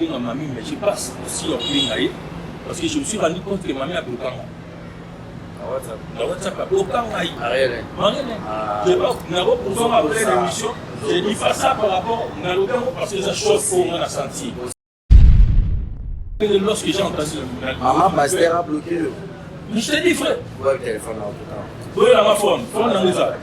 à mamie, mais je passe aussi en plein. Parce que je me suis rendu compte que mamie a bloqué. Dans WhatsApp, Ariel. je pas après l'émission, j'ai dit pas ça par rapport à l'autre parce que ça choque pour moi la sentir. Lorsque j'ai entendu le Maman Pasteur a bloqué. Mais je t'ai dit frère. Ouais, le téléphone en tout temps. Oui, dans ma phone dans les arts.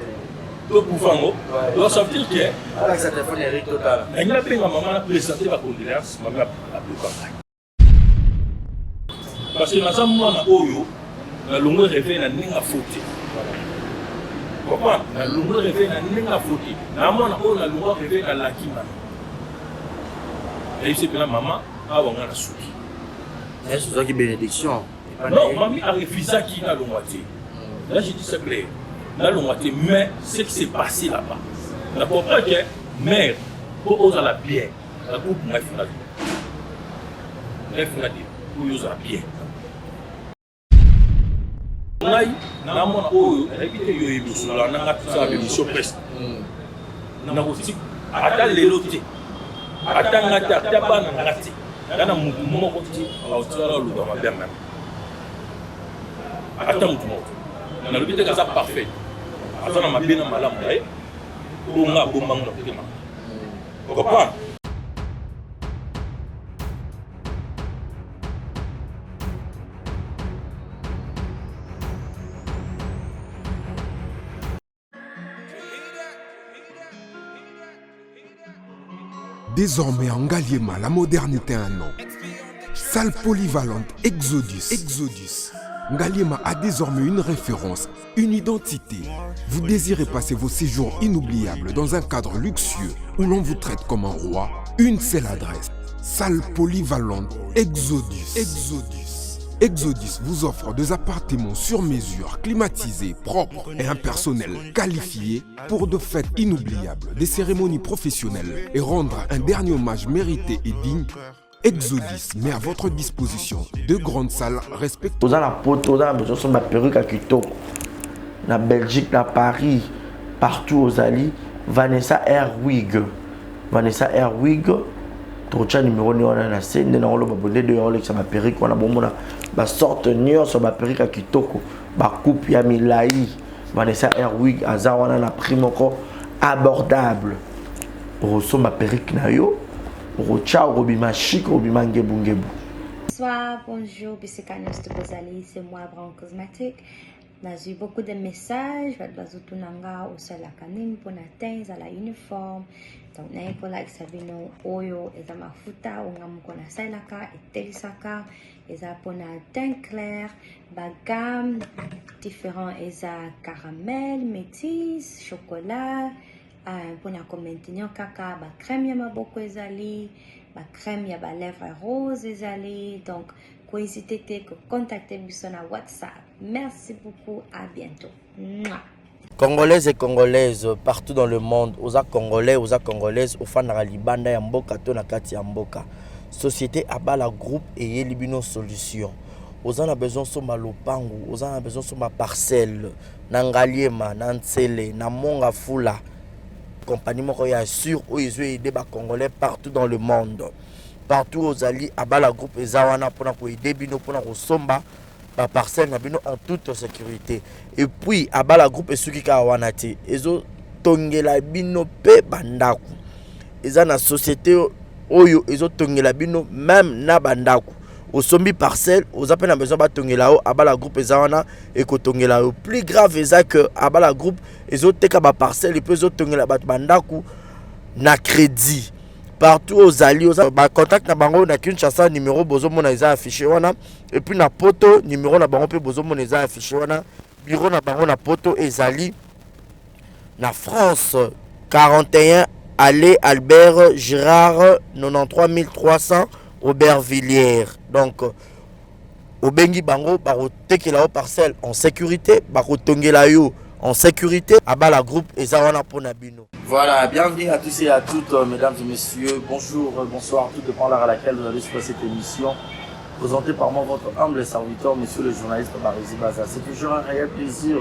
Donc pour Fango, donc ça veut dire que avec sa téléphone Eric total. Il a payé ma maman a présenté ma condoléance, maman a bloqué. Parce que dans un moment où la longue réveille n'a pas fauté. Pourquoi? La longue réveille n'a pas fauté. Dans un moment où la longue réveille n'a pas fauté. Et c'est que la maman a la soupe. Est-ce que c'est une bénédiction? Non, maman a refusé qui n'a longue. Là, j'ai dit c'est clair. N'a longue, mais ce qui s'est passé là-bas. D'abord, pas que mère, pour oser la bière, la coupe m'a fait la vie. M'a fait la vie, pour oser la bière. Ngai na mona oyo répété yo émission la nanga ça émission presque na aussi ata lelo te ata ngata ata bana ngati na mutu moko ti autara lu dans ma bien même ata mutu moko na le bité kaza parfait ata na mabina malamu dai ko nga bomba ngona tema comprendre. Désormais en Ngaliema, la modernité a un nom. Salle polyvalente Exodus. Ngaliema a désormais une référence, une identité. Vous désirez passer vos séjours inoubliables dans un cadre luxueux où l'on vous traite comme un roi? Une seule adresse. Salle polyvalente Exodus vous offre des appartements sur mesure, climatisés, propres et un personnel qualifié pour de fêtes inoubliables, des cérémonies professionnelles et rendre un dernier hommage mérité et digne. Exodus met à votre disposition deux grandes salles respectueuses. Dans la poto, dans la perruque à Kitoko, dans Belgique, dans Paris, partout aux alliés, Vanessa Airwig. Trocha numéro ni on a na scène na olo babonde de olo ça ma perruque on a bon mona ba sorte nion sur ma perruque à Kitoko ba coupe ya milai Vanessa Airwig azawana na prix moko abordable pour so ma perruque na yo pour ciao robima chic robima ngebu. Bonsoir, bonjour, Bissekanos de Bozali, c'est moi Brown Cosmétique. J'ai eu beaucoup de messages, Bazutunanga au Salakanim pour atteindre à la uniforme. Donc, n'a pas like Sabino Oyo et ma futa, on a mon salaka et telisaka, et ça pour un teint clair, bagam différent, et ça caramel, métis, chocolat, pour un maintenir caca, ba crème yama beaucoup ezali, ba crème yaba lèvres rose ezali, donc n'hésitez pas à contacter sur WhatsApp. Merci beaucoup, à bientôt. Mouah. Congolaises et Congolaises partout dans le monde, aux Congolais, aux Congolaises, aux fans de la Libanda et Mboka, to nakati Mboka. Société Abala Group et Yelibino Solution. Aux en a besoin de ma lopangu, aux en a besoin de ma parcelle, Nangaliema, Nansele, Namonga Fula. Compagnie Mokoya sûr où ils ont aidé les Congolais partout dans le monde. Partout aux alliés, Abala Group et Zawana pour aider Bino pour Somba. La parcelle en toute sécurité. Et puis, Abala Group et Suki Kawanati. Ils ont tongela bino pe bandaku. Ils ont une société oyo. Ils ont tongela bino même na bandaku. Au sombi parcelle, aux appels à besoin de tongela o. Abala Group et Zawana et tongela o. Plus grave est que Abala Group ils ont teka ba parcelle et puis ils ont tongela bandaku na crédit. Partout aux alliés, aux contact na bango na Kinshasa numéro bozo mona eza affiché wana et puis na poto numéro na bango pe bozo mona eza affiché wana bureau na bango na poto ezali na France 41 allée Albert Girard 93 300 Aubervilliers. Donc au bengi bango baro tekela o parcelle en sécurité baro tongela yo en sécurité Abala Group et Zawana Ponabino. Voilà, bienvenue à tous et à toutes, mesdames et messieurs. Bonjour, bonsoir, tout dépend de l'heure à laquelle vous allez suivre cette émission. Présentée par moi, votre humble serviteur, monsieur le journaliste Barizi Baza. C'est toujours un réel plaisir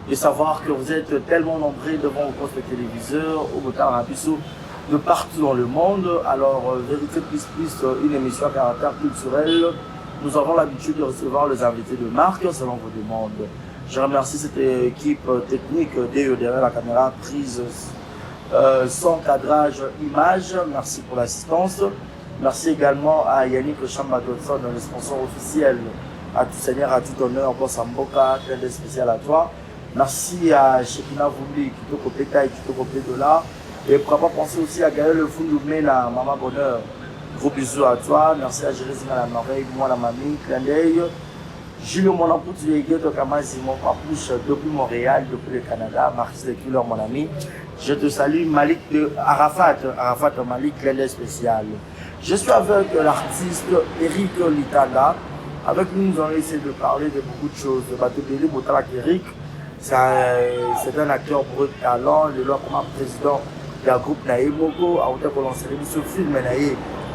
de savoir que vous êtes tellement nombreux devant vos postes téléviseurs, au Botard Rapisso, de partout dans le monde. Alors, Vérité Plus Plus, une émission à caractère culturel. Nous avons l'habitude de recevoir les invités de marque selon vos demandes. Je remercie cette équipe technique derrière la caméra, prise, son cadrage, image. Merci pour l'assistance. Merci également à Yannick Chamba-Dodson, le sponsor officiel. À tout seigneur, à tout honneur, Boss Amboka, clin spécial à toi. Merci à Shekina Vumbi, qui te copie taille, qui te copie dollar. Et pourquoi pas penser aussi à Gaël Le Fundoumé, la Maman Bonheur. Gros bisous à toi. Merci à Jérézina la Merveille, moi la mamie, clin d'œil. Julio Monampout, Gueto Kamazi, mon papouche, depuis Montréal, depuis le Canada. Marquis de Couleur, mon ami. Je te salue, Malik de Arafat Malik, clin d'œil spécial. Je suis avec l'artiste Eric Litanda. Avec nous, nous allons essayer de parler de beaucoup de choses. Batobeli Botalak Eric, c'est un acteur pour de talent. Il est là comme président du groupe Naïmoko. A où on s'est ce film,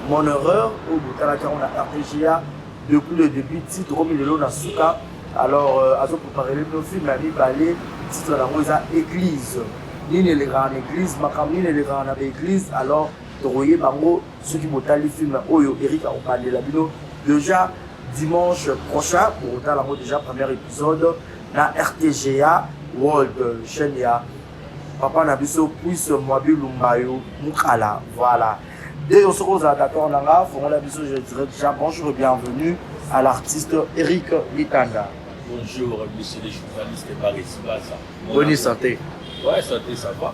Mon Horreur, au Botalak, on a RTGA depuis le début, titre Romy Lelo Nasuka. Alors, à ce pour parler de nos films, il a balé, titre de la Rosa Église. Ni les grands en église, Makam, ni les grands en église. Alors, Toroye Bango, ceux qui m'ont les films, Oyo, Eric, a parlé la vidéo. Déjà, dimanche prochain, pour autant, la déjà premier épisode, na RTGA World, chaîne ya Papa Nabiso, puis Mwabi Lumbayo, Mukala, voilà. Dès on se retrouve à d'accord, Fongo Nabiso, je dirais déjà bonjour et bienvenue à l'artiste Eric Litanda. Bonjour, monsieur les journalistes et Paris Baza. Bonne santé. Ouais, santé, ça va.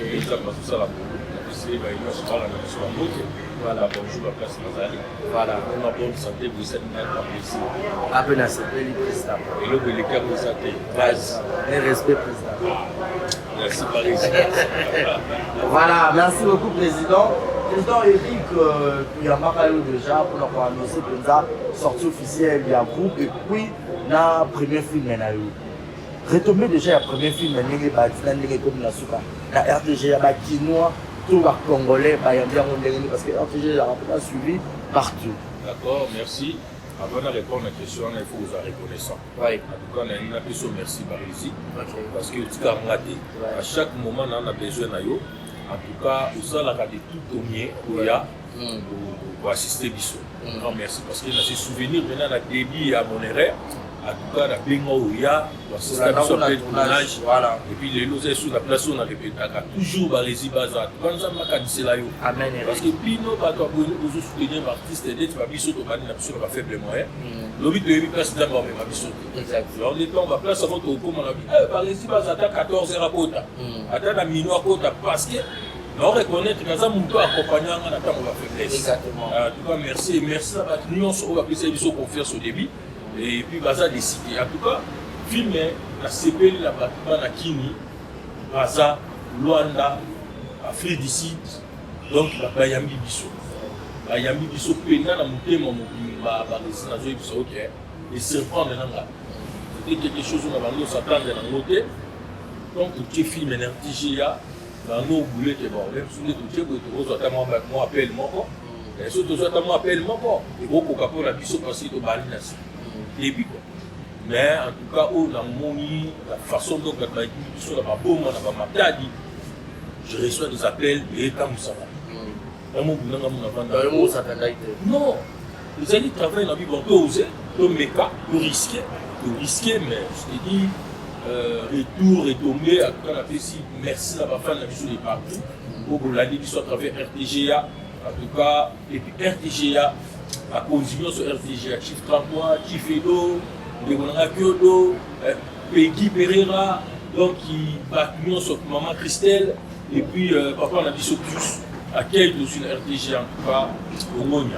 Et ça passe tout ça là. Voilà, bonjour, la place Nazari. Voilà, on a bonne santé, vous êtes bien apprécié. À peine assez, président. Et le bénéfice de santé, base. Et respect, président. Merci, Paris. Voilà, merci beaucoup, président. Président Eric, il y a marqué déjà pour nous annoncer que nous avons sorti officiel, il y a un groupe, et puis, dans le premier film, retomber déjà le premier film, il y a la RTG, il y a la Kinois. Tout va congolais, parce que RTG a suivi partout. D'accord, merci. Avant de répondre à la question, il faut vous en reconnaissant. Oui. En tout cas, on a une question merci par ici. Parce que tu as regardé. À chaque moment, on a besoin de vous. En tout cas, vous avez regardé tout au mieux pour assister à Bissot. Merci parce que j'ai souvenir maintenant de début à mon erreur. En tout cas, la Bengo Ouya, l'assistant de tournage. Voilà. Et puis les lots sur la place, on a répété toujours à Résibaza. Quand on a dit là, amen. Parce que Pino, quand on a soutenir l'artiste, tu vas Bissot, on va faible moyen. Le but de 8 places d'abord, on va Bissot. Alors, les temps, on va place avant qu'on a dit, par Résibaza, à 14 heures à Kota. Attends, à minuit à Kota, parce que. On reconnaît que nous avons accompagné en attendant la faiblesse. Exactement. En tout cas, merci. Et merci à la nuance, on va placer confiance au début. Et puis, Baza décidé. En tout cas, film, la CPL, la Batman, la Kini, Baza, Luanda, Afrique du Sud, donc la Bayambi Bisso. Bayambi Bisso, Pena, la montée, mon destination, ok. Et surprendre là. C'était quelque chose où on s'attendait dans le côté. Donc, tu filmes un RTGA. Nous voulons que bon, même si nous sommes moi appelle mon et surtout moi appelle mon et beaucoup capot la biso parce que balinas début quoi. Mais en tout cas on a moni la façon dont la biso la bombe na ba matadi je reçois des appels et comme ça va mon boulanga mon non vous allez travailler dans la vie on peut oser to meka to risquer mais je te dis retour et tombé à tout cas la PCI. Merci à ma femme de la partout. Pour la soit à travers RTGA. En tout cas, et puis RTGA, à continuer sur RTGA, Chief 33, Chief Edo, Degonanga Kyoto, Peggy Pereira, donc qui bat sur Maman Christelle, et puis Papa on a dit plus accueil de sur RTGA en tout cas au Monia.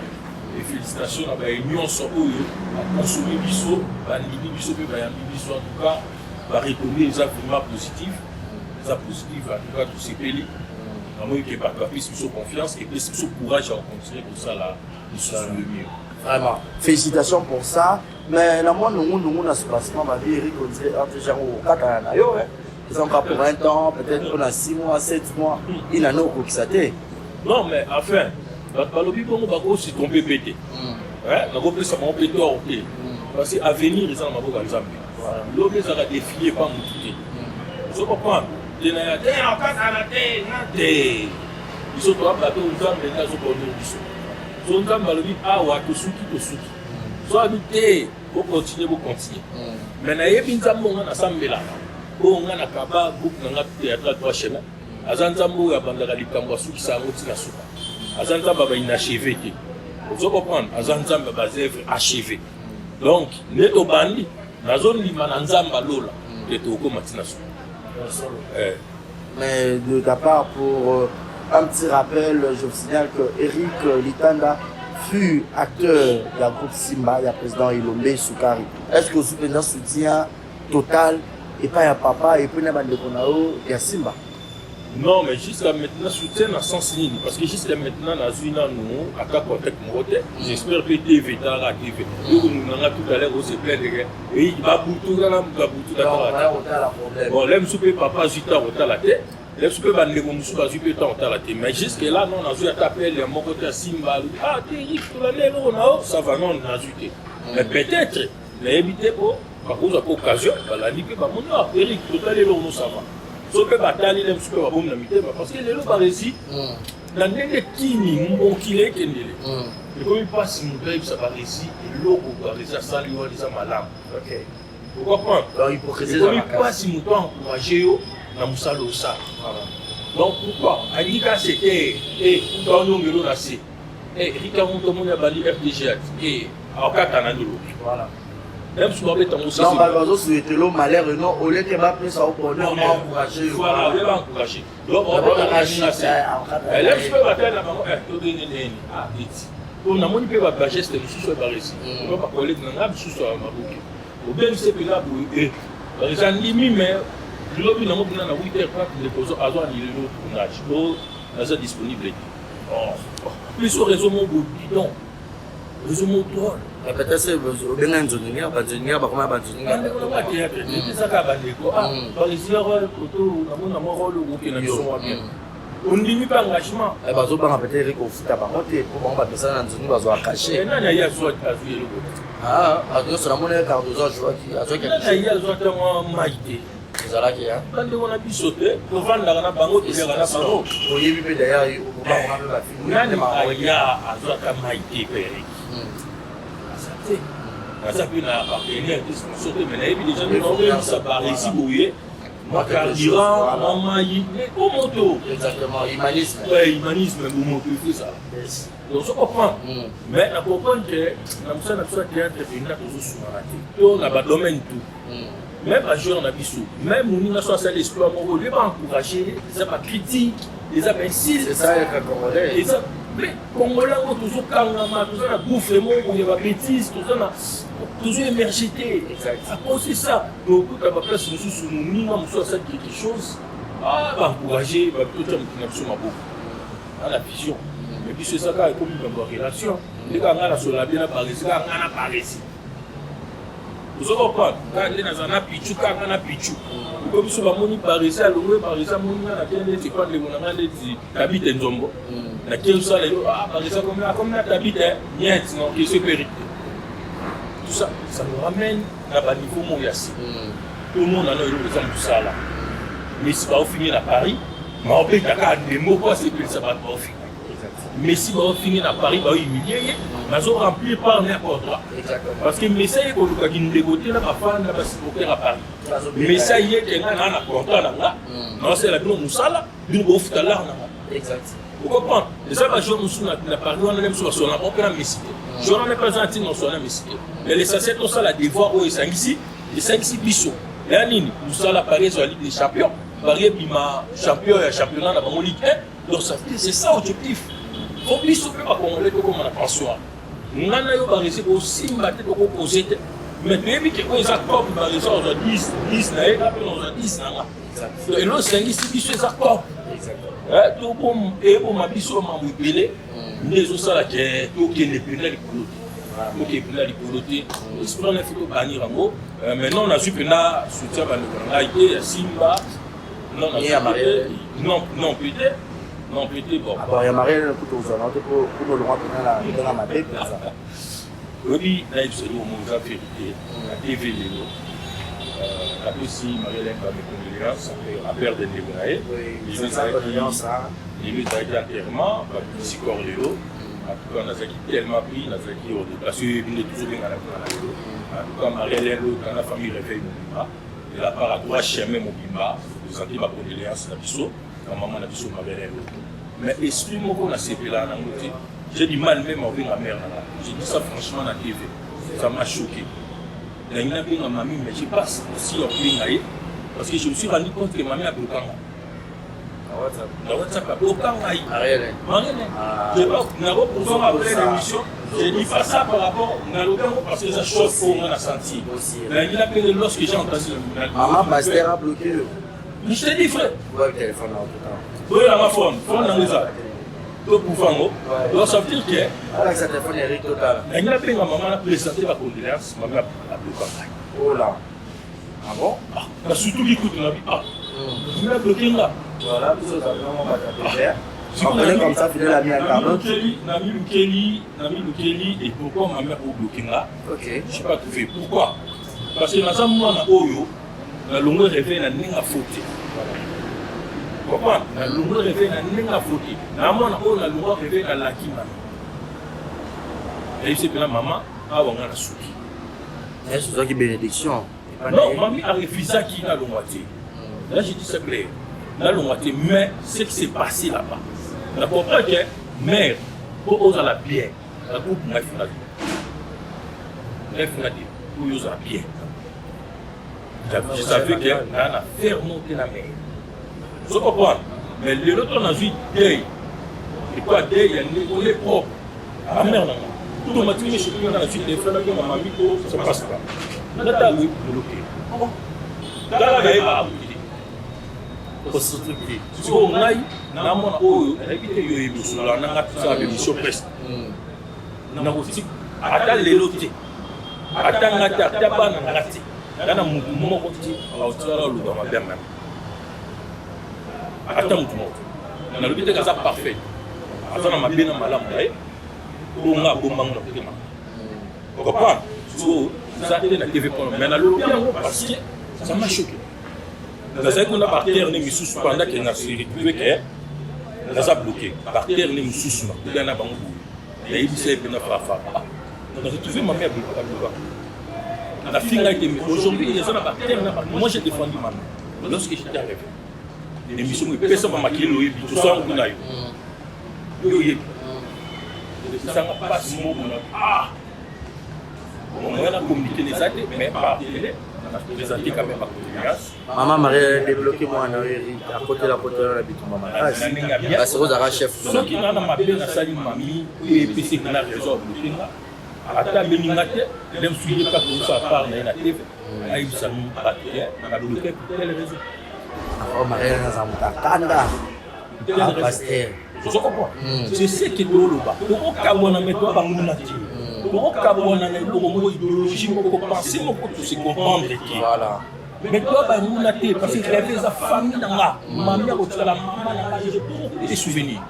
Et félicitations à l'Union sur eux, à consommer Bissot, à Nibi Bissot, à Bissot en tout cas. Va retourner les affirmations positives, en tout cas, tous ces pays. Vraiment, il n'y a pas plus de confiance et plus de courage à continuer pour ça, là, nous le mieux. Vraiment, félicitations pour ça. Mais là, moi, nous avons ce placement, ma vie, Eric, on dirait, déjà, au 4 ans, ils ont pas pour 20 ans, peut-être on a 6 mois, 7 mois, il en a au Kixate. Non, mais enfin, dans le but, on va aussi tomber pété. On va plus ça m'a pété hors pied. Parce qu'à venir, ils ont un peu comme l'homme les a défié par mon tout. Je comprends. biso to bato nzambe ngazo konyo biso so nzambe alobi awa tosuki so abite ko continuer mais na yebi nzambe nga na sambelaka o nga na kaba groupe nga théâtre trois chemins aza nzambe ya bandaka likambo suki sango tina suka aza nzambe ba inachevé te ozo comprendre aza nzambe ba œuvre achevé donc neto bandi nazondima na nzambe lola te tokoma tina suka. Mais de ta part, pour un petit rappel, je vous signale que Eric Litanda fut acteur du groupe Simba, il y a président Ilombe Soukari. Est-ce que vous avez un soutien total et pas un papa et puis il y a Simba? Non, mais jusqu'à maintenant, soutien dans le sens ligne. Parce que jusqu'à maintenant, nous avons j'espère que TV, dans la TV. Nous avons tout à l'heure, on se plaint de rien. Et il va bouter dans la bon, l'aime souper papa, j'étais à la tête. L'aime souper bandé, on nous soupe à la tête. Mais jusqu'à là, non, on a vu à taper les mots côté Simba. Ah, t'es riche, ça va, non, on a vu. Mais peut-être, les habiter pour, par cause de l'occasion, la vie que mon Eric, tout à l'heure, ça va. So pe batali le super bom na mitema parce que les loba réussi na ndenge kini mbokile kendele et comme il passe mon père ça va réussir et loko va réussir ça lui va malam. OK, vous comprenez donc hypocrisie ça va passe mon temps encourager yo na musalo ça donc pourquoi Anika c'était et dans nous ngelo na c'est et Rika monto mon ya bali FDG et akata na ndolo voilà. Même si on est en aussi. Non, malheureusement, c'est le malheur, non, au lieu que ma place à opposer, on va encourager. Voilà, on va encourager. Donc, on va encourager. Elle aime se battre là, maman, tout donner. Ah, vite. On a mon peu de geste, je suis par ici. On va pas coller dans la bouche sur ma boucle. Au bien, c'est que là, vous êtes. Par exemple, mais je l'ai vu dans mon plan à 8h30, les posons à droite, il est l'autre tournage. Donc, ça disponible. Plus au réseau, mon bout, bidon. Réseau, mon tour. Peut-être c'est au bien d'ingénieur, d'ingénieur, par contre, d'ingénieur. C'est ça qu'a bandé quoi. Par ici, on a mon rôle au Burkina Faso. On ne dit pas engagement. Eh ben, on peut peut-être qu'on fout à Baroté pour qu'on va passer dans une base à cacher. Non, il y a soit à jouer le côté. Ah, à deux sur la monnaie car deux autres joueurs qui a joué quelque chose. Il y a soit un maïté. C'est là qu'il y a. Quand on a pu sauter, pour vendre la bango, il y a la bango. Pour y vivre d'ailleurs, on va prendre la fille. Il y a soit un maïté péré. Ça peut appartenir à des sauter, mais il y a des gens qui ça par ici bouillé. Moi, carburant, maï, au moto. Exactement, humanisme. Oui, humanisme, au moto, tout ça. Donc, on comprend. Mais on comprend que nous sommes théâtre et nous sommes dans le domaine tout. Même à jouer, on a bisou. Même nous avons fait l'espoir, on ne va pas encourager, les pas critique, les pas insistent. C'est ça, les Congolais. Mais Congolais ont toujours kangama, toujours la bouffe, il y a des bêtises, toujours émergité. À cause de ça, donc à ma place, nous sommes minimum sur quelque chose. Ah, va encourager, va tout le monde à la vision. Et puis c'est ça qui est comme une relation. Les gars, on a sur la bien apparu, on a apparu. Vous comprenez? Quand on est dans un pichou, quand on a pichou. Comme si on a par ici, on par ici, on a des pas de mon qui habite en Zombo. La qui ça, par exemple, comme on habite, niet, non, qui se périte. Tout ça, ça nous ramène à un niveau Mouyassi. Tout le monde a eu l'exemple de ça là. Mais si on finit à Paris, on peut des mots, c'est que ça va pas finir. Mais si on finit à Paris, on va humilier, on va remplir par n'importe quoi. Parce que mais ça y est, quand on a négocié, on va faire un supporter à Paris. Mais ça y est, on a un contrat là. Non, c'est la vie, on a là, on a là. Exact. Vous comprenez? Les gens qui ont la Paris, on a même sur la on peut la messiter. Je n'en ai pas un titre, on soit la messiter. Mais les assiettes, on a la devoir, ils sont ici, les 5-6 bisous. Et à Nini, nous sommes à Paris sur la Ligue des Champions. Paris est champion et championnat dans la Ligue 1. Donc c'est ça l'objectif. Il faut plus souper par Congolais comme on a pensé. Nous avons réussi aussi à battre pour poser. Mais depuis que nous avons réussi à 10, 10, nous avons 10. Et nous, c'est ici qui se accorde. Tout comme et pour ma biso m'a wipelé, nous sommes là que qui est le plus là le qui est plus là le piloté. C'est pas une photo bannir en gros. Maintenant on a su que là soutien va nous Simba. Non, non, peut-être. Non, peut-être bon. Alors il y a marié le couteau aux alentours pour nous le rendre dans la mappe comme ça. Oui, là il se dit au monde la vérité, la TV Kapesi, Marie-Hélène, avec condoléances, à perdre des négociés. Oui, c'est ça, condoléances. Il y a eu enterrement, si Corléo. En tout cas, on a tellement pris, on a parce qu'il est toujours bien à la vidéo. En tout cas, Marie-Hélène, quand la famille réveille Mobimba, et là, par rapport à chemin Mobimba, vous sentez ma condoléance, la biseau, quand maman a biseau Marie-Hélène. Mais explique-moi qu'on a CP là, j'ai du mal même à ouvrir ma mère là. J'ai dit ça franchement à la TV. Ça m'a choqué. Il y a une mamie, mais je passe aussi en plein parce que je me suis rendu compte que mamie a bloqué. Dans WhatsApp, aucun aïe. Marie-Hélène. Je ne sais pas, nous avons pour ça après l'émission. J'ai dit pas ça par rapport à l'autre parce que ça choque pour moi, on a senti. Mais il a appelé lorsque j'ai entendu le maman Pasteur a bloqué. Mais je t'ai dit, frère. Oui, le téléphone en tout temps. Oui, la phone dans les arbres. Donc, pour faire donc ça veut dire que. Avec sa téléphone, Eric Total. Il a appelé ma maman à présenter la condoléance, maman a bloqué. Oh là. Ah bon? Surtout qu'il écoute, on a dit, il a bloqué là. Voilà, tout ça, vraiment pas faire. On connaît comme ça, Fidèle a mis un carnet. Nami Lukeli, et pourquoi ma mère a bloqué là? Ok. Je ne sais pas trouver. Pourquoi? Parce que dans un moment, Oyo, la longue réveil n'a pas fauté. Pourquoi? La longue réveil n'a pas fauté. Dans un moment, la longue réveil n'a pas fauté. Et c'est que la maman a un souki. Est-ce que c'est une bénédiction? Non, maman a refusé qui n'a l'onguaté. Là, j'ai dit c'est clair. N'a l'onguaté, mais ce qui s'est passé là-bas. On comprend que mère, pour oser la bien, la coupe, bref, on a dit. Bref, on a dit, pour oser la bien. Je savais qu'elle a fait remonter la mer. Je comprends. Mais l'autre, on a vu deuil. Et quoi, deuil, il est propre. Ah merde, non. Tout automatiquement, je suis venu dans la suite des frères, ma mamie, ça ne passe pas. On a bloqué. Dans la veille, on a bloqué. Si on a eu, on a eu une émission presque. On a aussi, attends les lots. Attends, on a l'hôpital qui est parfait. Attends, on a bien malade. On a bon manque de paiement. Vous comprenez? Ça a été la TV. Mais on a l'hôpital parce que ça m'a choqué. Nous avons par terre, nous sommes pendant que nous avons bloqué. Par terre, nous sommes nous avons bloqué. Il y a eu des on a retrouvé ma mère bloquée. La fille a été mise. Aujourd'hui, les gens par terre, moi j'ai défendu ma mère. Lorsque j'étais arrivé, l'émission est personne m'a maquillé, tout ça, on a eu. Ça n'a pas ce mot. On a communiqué les actes, mais par télé. Présenté quand même à maman Marie débloqué moi à côté de la poterie de l'habitat maman. Ah, c'est Rosa chef. Ce qui n'a pas bien la salle mamie et PC qui n'a raison bloqué là. Ata beningate, l'aime suivre pas comme ça par la TV. Aïe ça nous pas on a bloqué pour telle raison. Oh Marie dans un kanda. Ah pasteur. Je comprends. C'est ce qui est drôle là. Pourquoi kabona met toi ba nguna ti. Pourquoi kabona na ko idéologie ko penser ko tout se comprendre qui. Voilà. Mais toi ba nguna ti parce que rêver sa famille nga. Mamie ko tsala maman na j'ai beaucoup de souvenirs.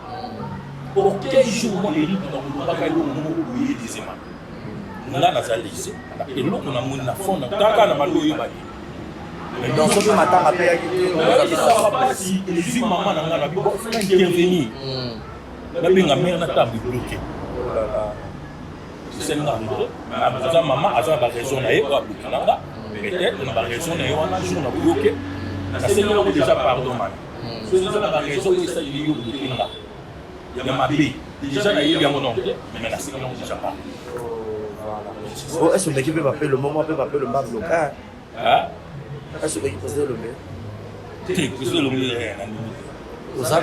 Pour quel jour moi hérite dans le bagage mo oublier des éléments. Là nazali ici. Et l'autre on a mon na fond tant na maloyo ba. Donc, ce matin, on a payé ça va pas si les maman n'a pas intervenir. La mère n'a pas bloqué. C'est une maman a raison peut-être on a raison on a jour on a bloqué. La Seigneur déjà pardon. C'est la raison que ça il y a bloqué là. Il y a ma vie. Déjà il y a mon nom mais la Seigneur déjà pas. Voilà. Est-ce que l'équipe peut appeler le moment peut appeler le mal local? Hein? Est-ce que vous posez le mail? Tu poses le mail. Vous en avez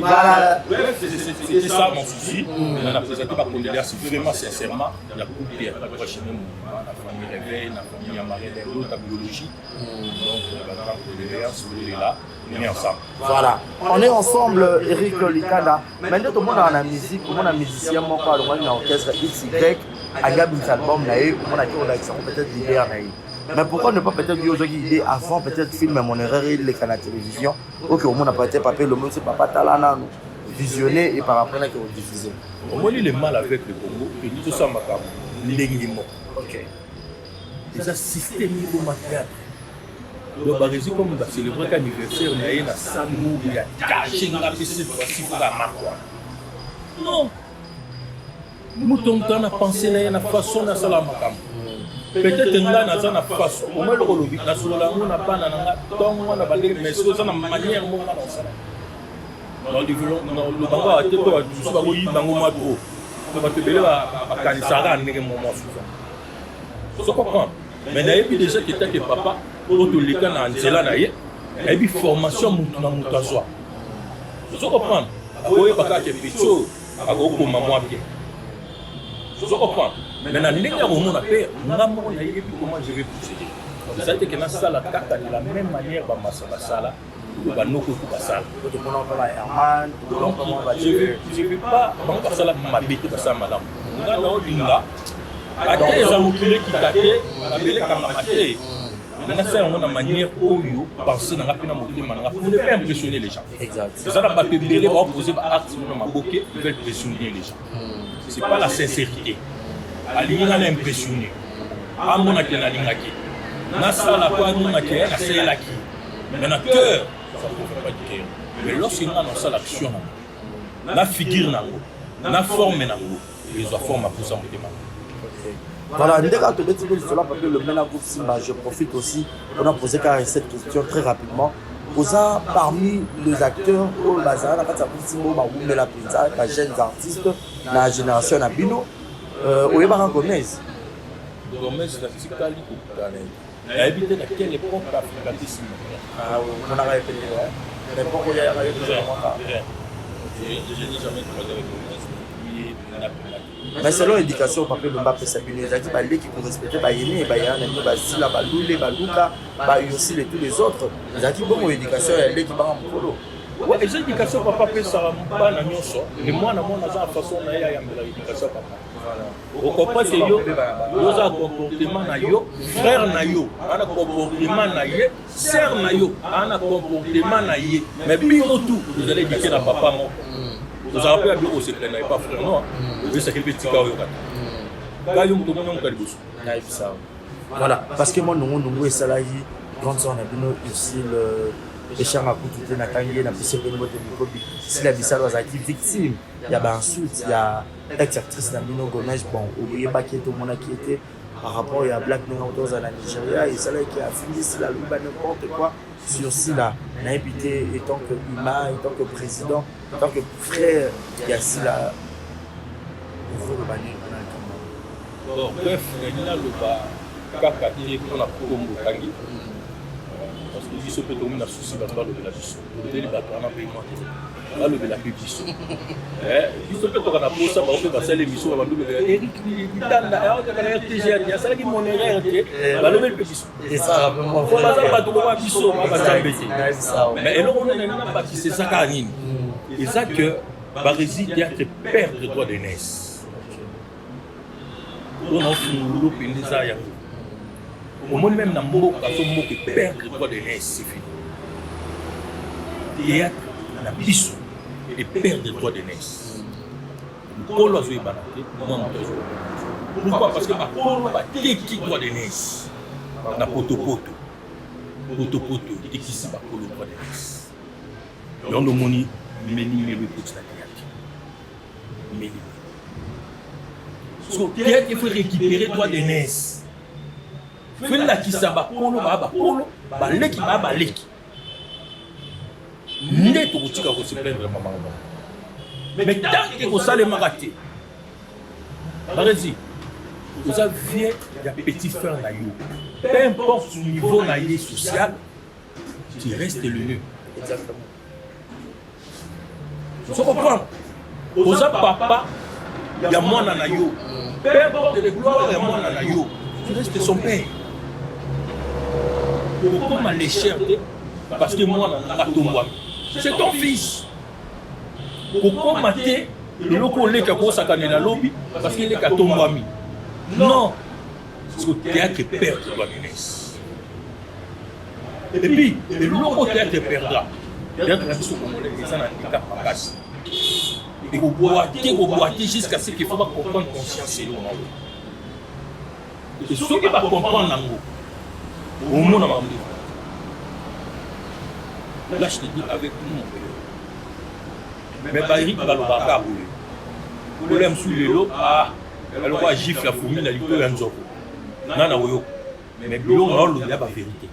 voilà. C'était ça mon souci. On a présenté ma condoléance vraiment sincèrement. Il y a beaucoup de pierres. La famille Réveil, la famille Amaré, la biologie. Donc, la condoléance, là, on est ensemble. Voilà. On est ensemble, Eric Lolikanda. Maintenant, tout le monde a la musique, tout le monde a musicien, mon père, le monde a orchestre XY. Il y a un album, on a peut-être l'idée. Mais pourquoi ne pas peut-être dire aujourd'hui l'idée avant peut-être filmer mon erreur et les canaux de télévision? Ok, au moins on a peut-être papier, le monde c'est papa Talana, visionner et par après là qu'on diffuser. Au moins il est mal avec le Congo, et tout ça m'a ndenge moko. Eza système au théâtre. Donc par exemple comme va célébrer l'anniversaire na ye na salle ya caché na pese voici pour la marque. Non. Mouton na pensé na ye na façon na sala makambo. Peut-être nga na za na façon. Au moins le lobby na solo na bana na tongo na bande mais c'est na manière mo na sala. Dans le bango a été quoi du soir oui bango ma trop. To ba te bele ba kanisara ndenge mo so. So comprendre. Mais na yebi déjà que ta que papa pour tout les cas na nzela na ye. Et puis formation mutu na mutu azwa. So comprendre. Oye baka ke picho agoko mama bien. So comprendre. Mais na ndenge ya momona pe ngamo na yebi comment je vais procéder. Ça été que na sala kata de la même manière ba masala sala. Banoko Kubasala. Je ne vais pas passer ma bête de ça, madame. Nous avons dit là, à des gens qui t'attaquent, à des gens qui ont une manière où ils pensent dans la peine pour ne pas impressionner les gens. Exact. C'est ça, la bébé va opposer à acte sur ma bouquet, ils veulent impressionner les gens. Ce n'est pas la sincérité. Aligner à l'impressionner. À mon acte, à l'ingaki. Nasa la quoi, mon acte, à c'est la qui. Mais notre cœur, ça ne peut pas dire. Mais lorsqu'il y a dans l'action, la figure, la forme, les formes à pousser en demande. Voilà, le Ménagou Simba, je profite aussi, on a posé cette question très rapidement. Parmi les acteurs, les jeunes artistes, la génération Abino, Oyebara Gomez. Gomez, c'est la il a habité à quelle époque l'Africanisme? On en a répété, l'époque où il y a eu des je n'ai jamais croisé avec Gomez. Mais selon l'éducation, papa, le Mbappé Sabine, il a dit qu'il faut respecter Bayeni, Bayani, Basila, Baloulé, Balouka, Bayossi et tous les autres. Il a dit bon, l'éducation, elle est qui va en polo. Oui, l'éducation, papa, peut ça pas na nyonso. Et moi, na mon façon, na ya l'éducation, papa. Au comprend que yo a comportement na yo, frère na yo, a comportement na ye, sœur na yo, a comportement na ye. Mais bien tout, vous allez dire à papa moi. Vous avez appelé à bureau secret, n'a pas frère non. Vous savez que petit cao yo kat. Ga yo to mon ka liboso. Na ibisa. Voilà, parce que moi nous et Salahi quand on a bien aussi le échange à coup de na kangé na pisse de mode de Kobi. Si la bisa was active victime, il y a ensuite il y a ex-actrice Namino Gomez, bon, oubliez pas qui était au monde qui était par rapport à Black Notos à la Nigeria et celle qui a fini la loi n'importe quoi sur Sila, n'a habité en tant que humain, en tant que président, en tant que frère, il y a Sila. Bon, bref, il y a le bas, Kakati, on a Kombo Tangi. Parce que si on peut tomber dans le souci, on va le village. Le village, on a payé moins. Là, le village est plus. Si on peut tomber dans le ça, on peut passer l'émission, on va le village. Eric, il a un RTG, il y a ça qui est mon erreur. On va le village. Et ça, on va pas tout le monde qui sont, on va s'embêter. Mais là, on a pas qui c'est ça qui anime. Et ça que, Barési, il y a que perdre le droit de naissance. On a fait un boulot, puis il y a au moins même dans le mot qui perd le droit de naissance, c'est fini. Théâtre, la biso, et perd le droit de naissance. Pourquoi je vais balader? Pourquoi? Parce que Polo va qui droit de naissance. Na poto-poto. Poto-poto, et qui c'est Polo droit de naissance. Donc le moni, meni me pour la théâtre. Meni. Parce que théâtre, il faut récupérer le droit de naissance. Fela kisaba polo baleki ba baleki ndeto kotika ko se plaindre maman. Mais tant que ko sale makate Barési vous avez ya petit frère na yo peu importe son niveau na yé social tu restes le mieux. Exactement. Vous comprenez vous avez papa ya mwana na yo peu importe les gloires ya mwana na yo tu restes son père. Pourquoi les chers? Parce que moi, c'est ton fils. Pourquoi mater le loco leka ko sakane na lobby parce qu'il est ka tombami. Non. Parce que théâtre perd de la jeunesse. Et puis, le loco théâtre perdra. Théâtre la biso congolais, ça n'a pas capace. Et vous boitez jusqu'à ce qu'il faut pas comprendre conscience et l'on. Et ce qui va comprendre Nango, au monde à Mamdi. Là, je te dis avec nous. Mais Eric va le baka rouler. Pour l'aime sous les lots, elle va gifler la fourmi, elle peut un job. Nana Oyo. Mais Bilo, on a la vérité.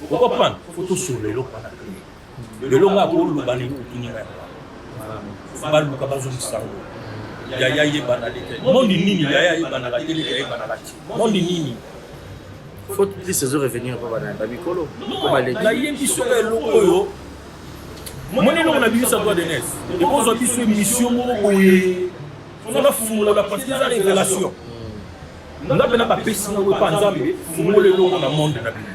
Vous comprenez? Il faut tout sur le lot. Le lot, on a pour le banni pour tout le monde. Bal bu kabazo sango ya ya ye banalité mondi nini ya ya ye banalité ya ye banalité mondi nini faut toutes les saisons revenir pour banana bikolo comme aller la yembi sur le lokoyo moni no na biso doit de nes et on a biso émission moko ye on a fumula la parce que ça révélation on a bena ba pesi na we pa nzambe fumule lo na monde na biso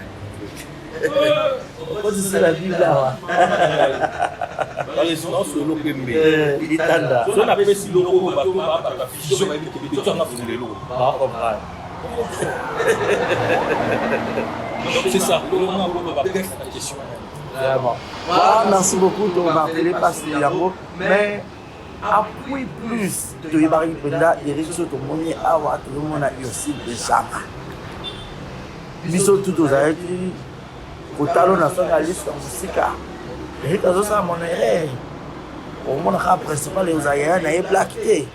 c'est la vie là. Dans les sens sur l'eau que il est tanda. On appelle si l'eau va la fiche va être que tu en as foulé l'eau. C'est ça. On va faire la question. Merci beaucoup de marteler parce qu'il y a beaucoup. Mais appuie plus de Ibarri Penda, Eric Soto Moni Awa, tout le monde a eu aussi des chambres. Biso tout aux arrêts. Au talon nationaliste en Sika. Et quand ça mon erreur. Au monde principal les Osaïens n'a plaqué.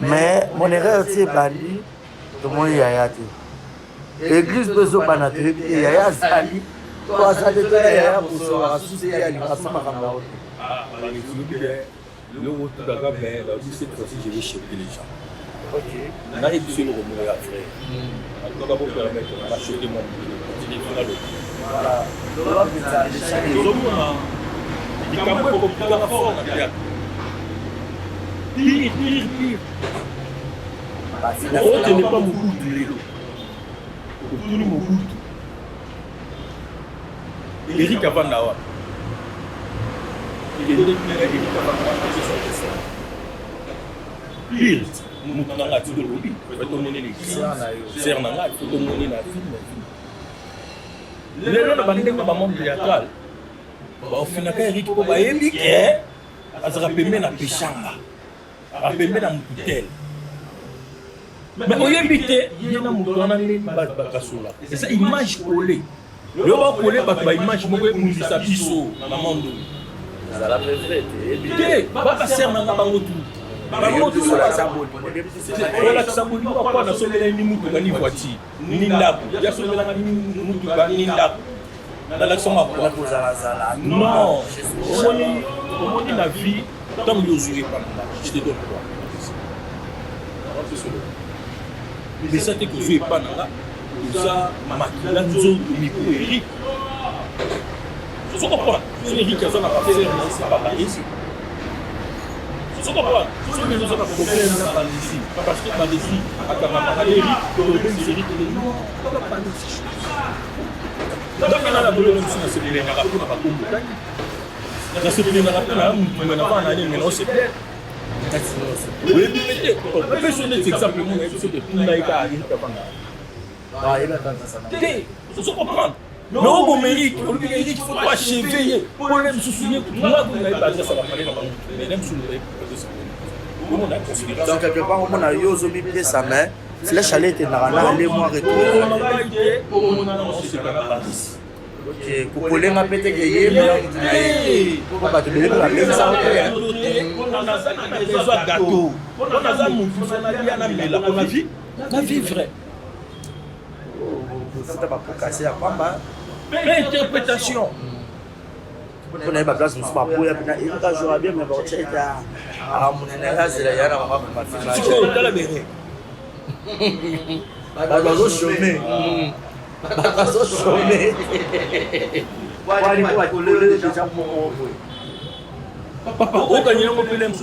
Mais mon erreur c'est bandi de mon yayati. L'église de Zobana et Yaya Zali. Toi ça te yaya pour se associer à l'impression makamao. Le retour d'Agabe, cette fois-ci je vais choper les gens. OK. On a réussi le remouiller après. On va vous permettre d'acheter mon billet. Voilà. Pire. Ce n'est pas mon goût de l'élo. Tout mon goût. Eric Avandawa. Il est Eric Avandawa. Pire. Nous avons un petit peu de lobby. Il faut donner les serres. Il faut donner la vie. Les gens qui ont monde théâtral, au final, Eric Koba Ebi, Azrapemé na Péchanga, Azrapemé na Moutel. Mais au Yébité, il y a un mouton dans les Bakasoula. Et ça, image collée. Le bas collé, bah, image, moi, je me dis ça, biso, dans le monde. Ça la préférée. Écoutez, pas serre dans la bangotou. Bangotou, c'est la symbole. Voilà, ça veut dire quoi, dans ce moment-là, il y a une voiture. Il y a ce moment-là, il y a dans l'action à quoi? Non, on dit la vie, tant que vous n'avez pas de je te donne quoi? Mais ça, c'est que vous n'avez pas de ça, ma zone de micro Eric. Je comprends. C'est Eric qui a fait la partie, ça va pas ici. Je comprends. Ce que nous avons compris, c'est ici. Parce que par ici, à Kamara, Eric, c'est Eric, non, pas ici. Donc, on a la volonté de se faire un rapport à Congo. Dans ce pays, on a pas un année, mais on se plaît. Oui, mais personne n'est exactement la chose de tout le monde. Je comprends. Mais au mérite, il faut pas cheveiller. Pour même se souvenir que moi, vous n'avez pas dit ça va parler dans le monde. Mais même sous le donc, quelque part, on a eu aux omis pieds sa main. Si le chalet était dans les mois retour. Ok, couper ma pète que yé, mais on va te donner la même ça. On a besoin de gâteau. On a vu la vie vraie. C'est pas pour casser la pamba. Mais interprétation. On a pas place pour pas pour il va jouer bien mais bon c'est à mon énergie c'est là il y a ma fille. Tu connais la vérité. Bazo chômé. Bazo chômé. Voilà il faut coller déjà pour papa on gagne un peu l'aime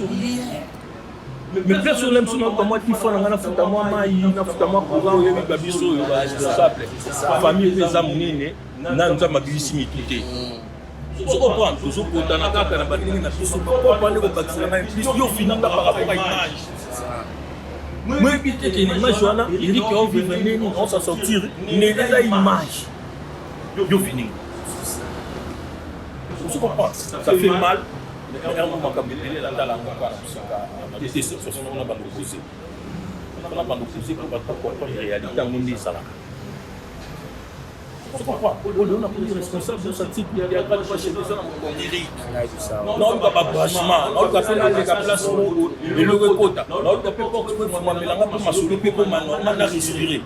mais personne l'aime sur moi qui font na futa moi mai na futa moi courant yebi babiso yo ba famille des amunene na nzama bisimi tuté. Tu comprends? Tu comprends? Na kaka na bandingi na biso pas parler au bâtiment na plus yo finanga par rapport à image. Moi éviter que l'image là, il dit qu'on vit venir on s'en sortir, il est là image. Yo fini. Tu comprends? Ça fait mal. Mais un moment comme il est là dans la c'est sur son nom on a pas posé. On a pas posé pour pas comprendre la réalité dans le monde ça là. Tu comprends? On a pris responsable de cette type, il y a pas de quoi chez les gens dans mon Eric. Non, pas branchement. Non, tu as fait la place et le recota. Non, tu as fait pour que moi me langa pour m'assurer que comme on a respiré.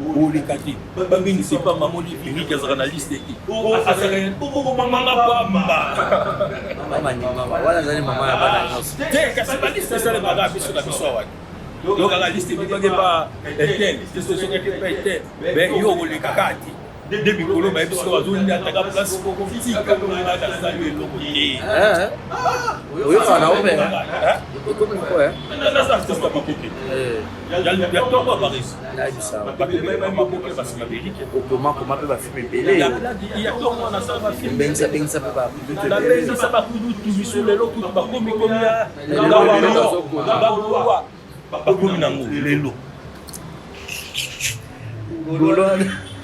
Oh les kati. Bambi c'est pas maman Eric qui est journaliste qui. Oh ça c'est pour maman la pas Maman, voilà zali maman ya bana nyonso. Te kasi ba liste ça le bagages sur la biso wa. Donc la liste bi pas Etienne, c'est ce qui est pas Etienne. Ben yo les kakati. Depuis que l'on a été sur la zone de la place physique, comme on a salué le pays. Oui, on a ouvert. Comme quoi, hein? Il y a toi, pas Paris. Là, il ça. Parce que l'Amérique. Comment peut pas filmer belé? Il y a toi, on a ça va filmer. Ben ça peut pas. La belle, ça va tout sur les lots, tout va comme il y a. Pas comme les lots.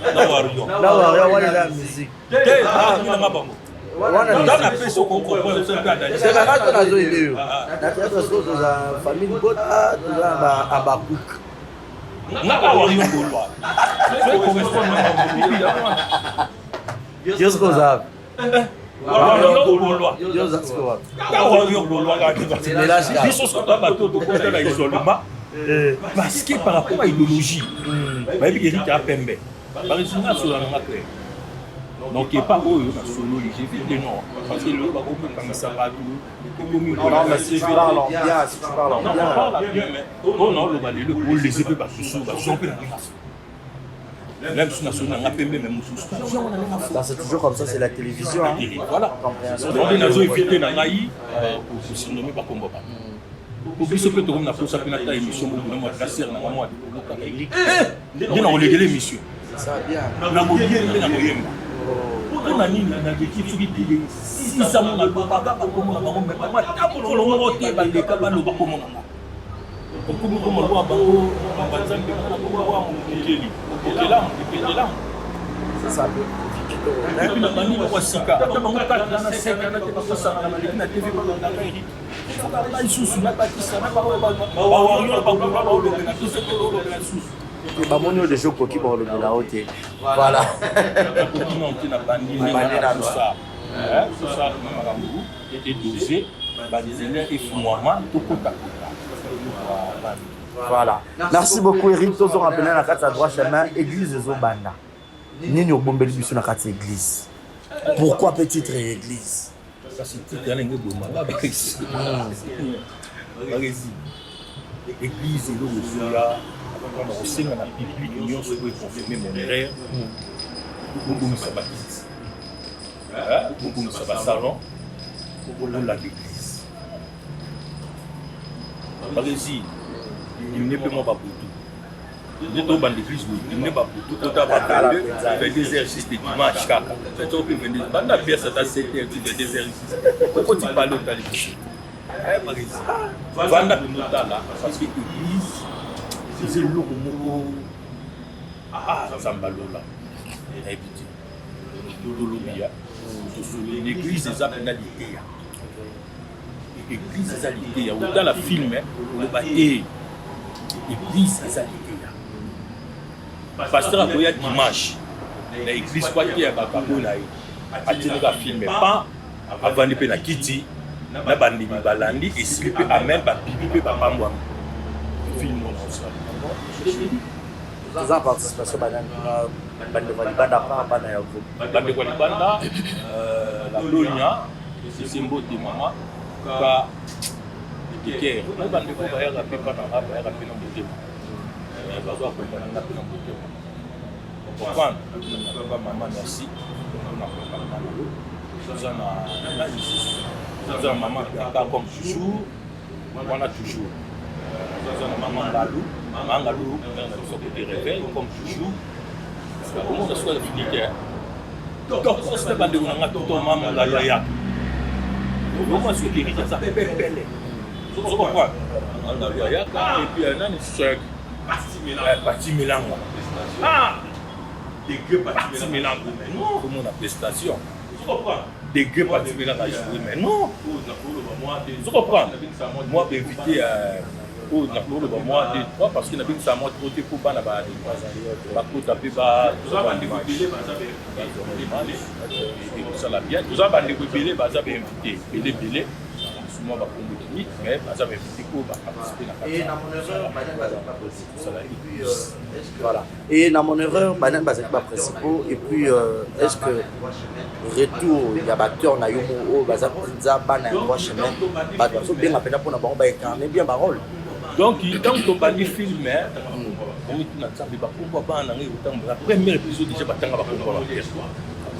Là, on a la musique. Dans la paix, on comprend. C'est la radio dans la zone. La théâtre, c'est la famille Bota, à Bakouk. Dieu ce qu'on a. Parce que par rapport à l'idéologie, Eric a pembe. Par exemple, sur la claire. Donc, il n'y a pas de solo, j'ai vu des noms. Parce que le bateau, comme ça va tout. Non, mais si tu parles en bien, si tu parles en bien. Oh non, le bateau, pour les épées, parce que sont peu même si on a pembe, même ça c'est toujours comme ça, c'est la télévision. Voilà. Compréhension. On a évité dans l'AI pour se nommer par combat. Pour que ce que tu as fait, ça peut être une émission pour nous placer dans le mois de Eric. Il y a une émission. Ça va bien. La moyenne est la moyenne. On a mis dans l'équipe qui dit si ça m'a pas comme on a mais pas pour le moment tu es dans les cabas le comme on a. Comme on voit bango en bazan que on voit mon Kelly. OK là. Ça peut. Et puis la manie pour Sika. Dans mon cas là na 5 ans tu pas ça na TV pour dans la Eric. Là il sous la bâtisse ça pas tout ce que le sous. Bamoni de joko qui pour le la haute. Voilà. On a bandi tout ça. Tout ça makambu était dosé par des élèves et fumama tout kota. Voilà. Merci beaucoup Eric. Tous on rappelle la carte à droite chemin église de Zobanda. Nini obombeli biso na carte église. Pourquoi petite église? Parce que tu as un peu de mal avec ça. L'église est là on sait dans la public union se peut confirmer mon erreur. Beaucoup ça baptise. Beaucoup ça va salon. Beaucoup la l'église. Parce que si il n'est pas pour tout. De tout dans l'église il n'est pas pour tout. Tout à fait des exercices de dimanche kaka. C'est tout que venir. Banda pièce ça c'est des exercices. Pourquoi tu parles de l'église? Par exemple. Banda là parce que l'église c'est le mot ça me là l'église des pénalités l'église des alités dans la film le bâti l'église des alités pasteur a voyé dimanche l'église quoi qui est bakabo là a tiré la film pas avant de payer la kitty na bandi balandi et slipper à même ba bibi ba pamwa film Vous avez participation à la Libanda, pas dans le groupe. Libanda, la Lonia, c'est le symbole de maman, car le Kikère. Nous avons des gens qui ont rappelé dans le bouquet. Nous avons accompagné dans le bouquet. Vous comprenez? Maman, merci. Nous avons maman qui a comme toujours, on a toujours. Nous avons maman Galou. Mangalou, des réveils, comme toujours. Au monde soit fini. Donc, ça pas de tout le monde à la comment est-ce que Eric ça fait belle? Vous comprenez? Et puis un an c'est parti Milanga. Ah! Des gueux parti Milanga. Non, comme on a prestation. Vous comprenez? Des gueux parti Milanga mais non. Vous comprenez? Moi, éviter oyo nakoloba mwa 2-3 parce que nabebisa mwa trop te mpo bana bakota mpe toza bandeko ebele kosala bien toza bandeko ebele baza bainvité ebele mwa bakombo clinique mais baza bainvité mpo baparticipe na voilà. Et dans mon erreur, banan bazali ba principaux et puis est-ce que retour il y a acteur na yo mo baza pizza bana en droit chemin ba so bien appena pour na bango ba incarner bien ba rôle. Donc to bandi film on est na tsabi ba kombo bana ngi utamba premier épisode déjà batanga ba kombo ba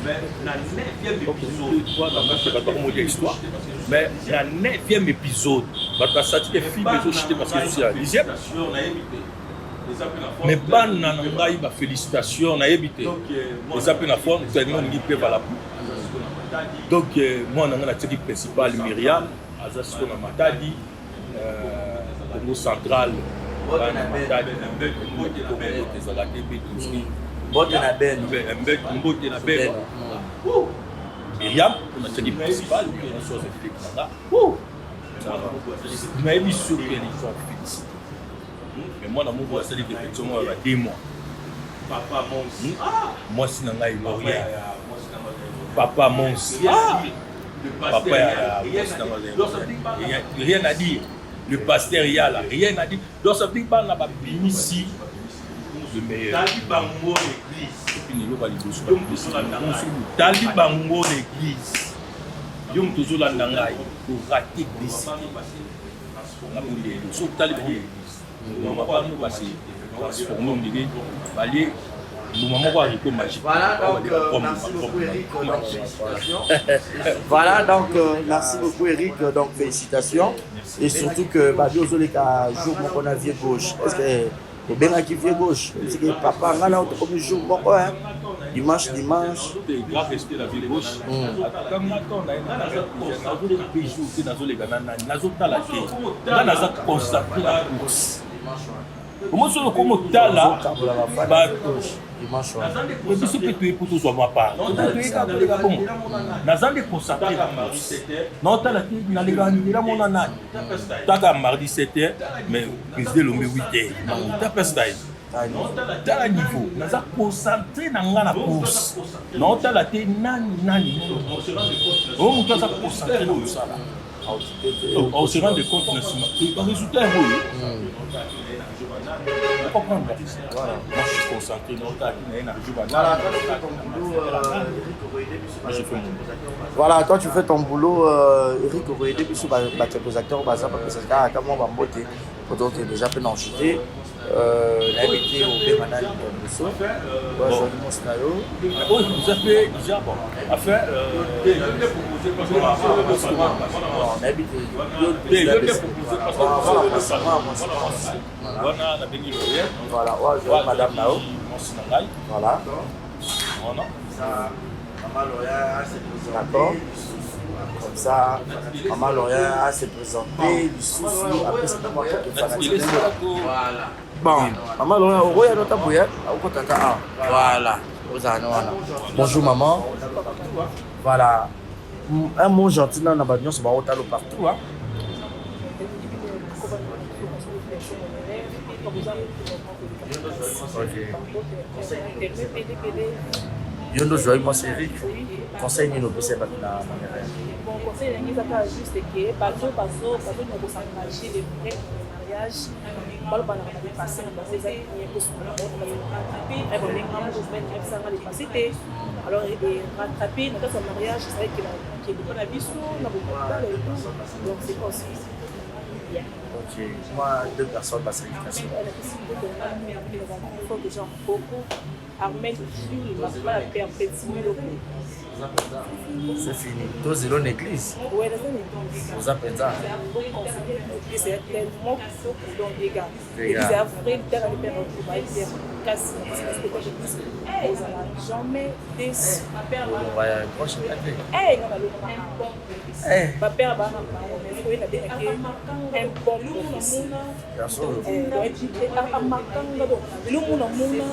mais na 9e épisode toi dans ce bateau comme histoire mais la 9e épisode bateau ça dit film bezo chité parce que c'est la 10e mais bana na ngai ba félicitations na yebité les appels na forme tellement ngi pe bala donc moi na ngana tiki principal Myriam azasiko na Matadi Congo central bana Matadi mbote za mbote na ben Myriam on a tiki principal on chose fixe là mais il faut que les gens fixent. Mais moi, dans mon bois, c'est effectivement 2 mois. Papa Mons. Moi, c'est dans rien. Papa Mons. Papa, rien à dire. Le pasteur, il y a là, rien à dire. Donc, ça veut dire qu'on a béni ici le meilleur. Talibango l'église. Yom toujours la nangai pour rater l'église. On a voulu sur Talibango l'église. Voilà, donc merci beaucoup Eric, donc félicitations et surtout que jour on a vieux gauche parce que au bien qui vieux gauche c'est que papa ngana comme jour beaucoup hein dimanche grand respect la vie gauche comme on comment ça comme tala dimanche mais biso peut tuer pour tout soit ma part nazande consacrer non tala na legani la mona nani taka mardi 7h mais président lombe 8h ta pesta tala niveau naza concentré na nga na course non tala te nani on mutu aza concentré na mosala on se rend compte le résultat est beau. Comprendre. Voilà. Moi je suis concentré voilà, toi tu fais ton boulot Eric Oroyede biso ba quelques acteurs baza parce que ça comment va mbote donc déjà peut en chuter l'habité au Bémanal de Soso ouais je pense là oh vous avez déjà bon affaire on habite voilà ouais madame Nao voilà d'accord comme ça Maman Laurien a se présenté du souci après c'est moi qui fanatique voilà bon Maman Laurien au roya nota bouya au tata voilà bonjour maman voilà un mot gentil dans la bagnon c'est bon partout hein Yondo joie moi c'est Eric conseil ni no pese ba na bon conseil ni ça juste que bazo nous s'engager les vrais mariage balo bana na passer na passer ça ni ko so na rattraper et bon les mamans vous mettre ça dans les passer alors rattraper dans son mariage c'est vrai que est pas la vie na beaucoup donc c'est possible. Ok, moi, 2 personnes passent l'éducation. Il faut que j'en beaucoup armés sur la paix en fait c'est fini. Toi, c'est l'église. Oui, c'est vous appelez ça. C'est tellement pour donc les gars. Et c'est après dans les pères kasi spectacle église ozala jamais déçu Ouais, prochaine année. nga balobaka un bon prophétie bapère bana bango mais oyena bengaki un bon prophétie amakanga donc lelo mona mona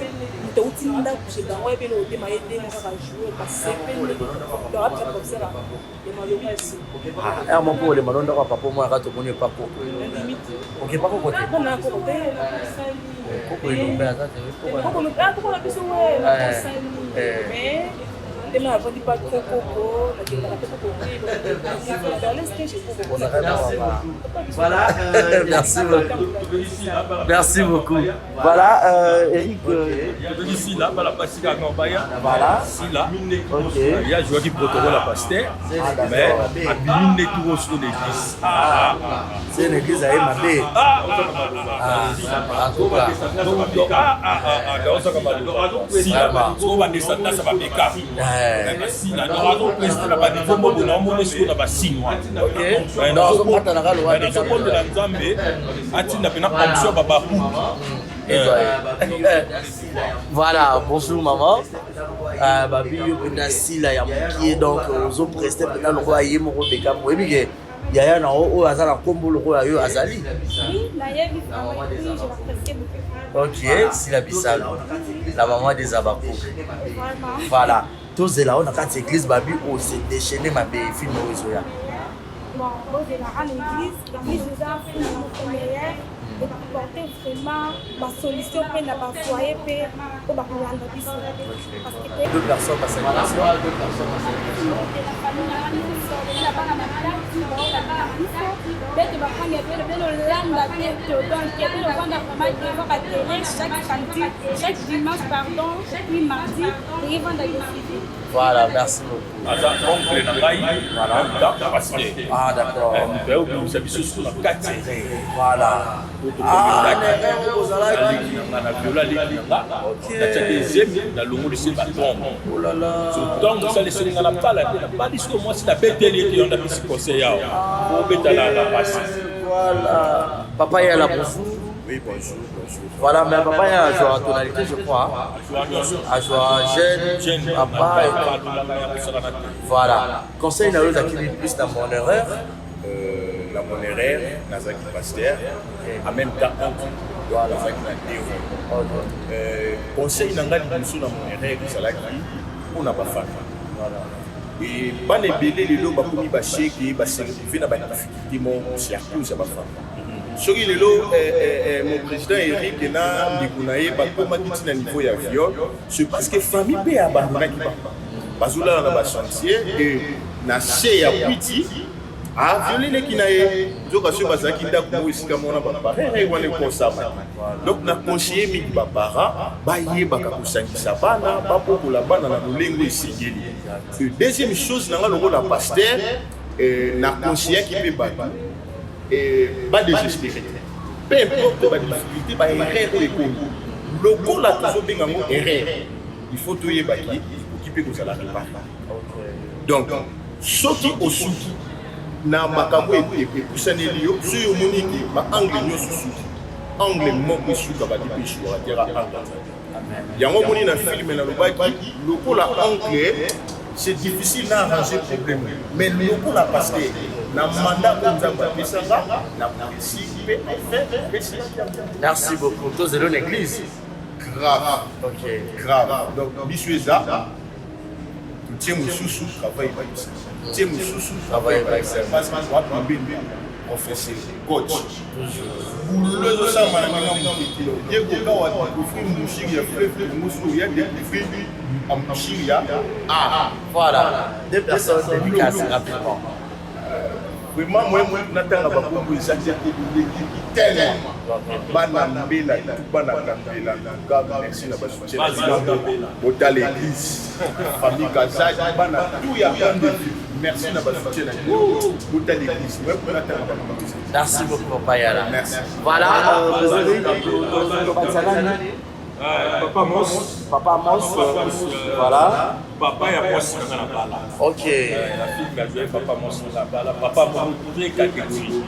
moto auti ndako chez bango ebele otema ye te kaka jour basepeli donc apesa professeur emaloba esi moko le malonda kwa papa moi akato moni pas koko ok pas koko te mpona koko te koko ilombe azate koko na biso we nakosali mais tellement avandi pas trop koko nakendaka te koko voilà merci beaucoup merci beaucoup voilà Eric ici là bala pasika ngobaya voilà si là ok il y a joué qui protocole la pasteur mais abini ne tout sur l'église c'est une église à Emabé en tout cas si là so ba descendre ça va beka si là donc on na ba niveau mo na mo ne na ba sinwa ok donc on attend la loi de Nzambe la Nzambe atinda pena option baba voilà bonjour maman babi yo pena sila ya mokie donc ozo prester pena loko aye moko beka mo ebike yaya na o azala kombo loko yo azali ok sila bisalo la maman des Abako voilà tous là on a quatre églises babi o se déchaîner ma bé film ozoya bon à l'église des enfants première et apporter vraiment ma solution pour la foyer pour bakolanda biso parce que deux personnes passent à la chaque dimanche pardon puis mardi et vendredi. Voilà, merci beaucoup. Ah, d'accord. Voilà. Voilà. Papa est là, bonjour. Oui, bonjour. Voilà, mais papa, il y a un tonalité, je crois. À joie jeune, papa. Voilà. Conseil, il y a plus dans mon erreur. La mon erreur, Nazaki Pasteur, en même temps, voilà, Nazaki Nadeo. Conseil, il y a mon erreur, on n'a pas fait. Et pas les bébés, les lots, bakoumi baché, qui bassé, qui n'a pas difficulté, mon circuit, ça va faire. Soki lelo mon président Eric na ndikunaye bakoma kiti na niveau ya viol c'est parce que famille pe abandonaki ba bazula na ba chantier et na se ya kwiti a violé les kinaye nzoka so bazaki ndako esika mona ba parents wana konsama donc na conseiller mi ba para ba yeba ka kusangisa bana ba pokola bana na lolengo esingeli. Deuxième chose na ngalo la pasteur na conseiller qui pe ba et pas désespérer. Peu importe la difficulté, pas erreur ou école. Le coup là, toujours bien en erreur. Il faut tout y bâtir qui peut que ça la réparer. Donc, ce qui au sud, na makambo et poussane lio, sur le monique, ma angle nyo sous angle mon sous ka ba di péché wa terra angle. Yango moni na film na lobaki, le coup là angle c'est difficile d'arranger le problème. Mais le coup là parce que na mandat comme ça na merci beaucoup. Tous de l'église. Grave. Ok. Grave. Donc, Bissueza, tu tiens mon sous-sous, travail pas ici. Tu tiens mon sous-sous, travail pas ici. Parce que moi, professeur, coach. Boulot de ça, madame, il y a des gens qui ah, voilà. Deux personnes dédicaces rapidement. Vraiment, moi, n'attends pas pour vous tellement. Merci la soutien. Au l'église, famille Kazaj, tout y a plein de merci la soutien. Au l'église, merci beaucoup, Papa Yala. Merci. Voilà, Papa Mos. Papa Mos, voilà. Papa et moi, c'est dans la balle. Ok. La fille qui a joué Papa Mos dans la balle. Papa Mos, toutes les catégories.